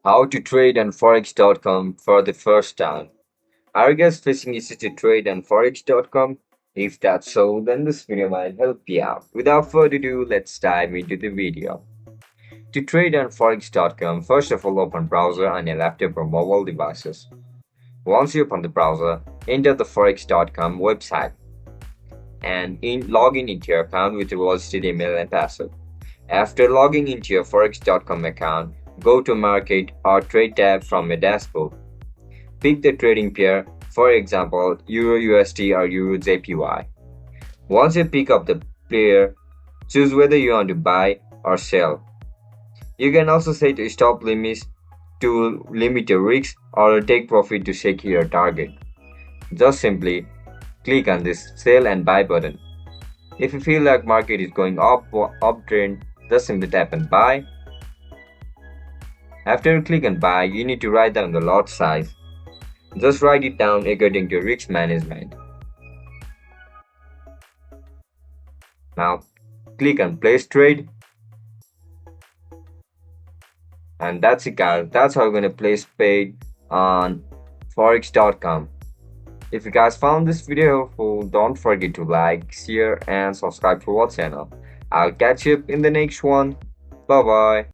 How to trade on Forex.com for the first time. Are you guys facing issues to trade on Forex.com? If that's so, then this video might help you out. Without further ado, let's dive into the video. To trade on Forex.com, first of all open browser on your laptop or mobile devices. Once you open the browser, enter the Forex.com website and log in into your account with your registered email and password. After logging into your Forex.com account, go to Market or Trade tab from your dashboard. Pick the trading pair, for example, Euro USD or Euro JPY. Once you pick up the pair, choose whether you want to buy or sell. You can also set stop limits to limit your risks or take profit to secure your target. Just simply click on this sell and buy button. If you feel like market is going uptrend, just simply tap and buy. After you click on buy, you need to write down the lot size. Just write it down according to risk management. Now click on place trade. And that's it guys. That's how you're going to place trade on Forex.com. If you guys found this video helpful, don't forget to like, share and subscribe to our channel. I'll catch you in the next one. Bye bye.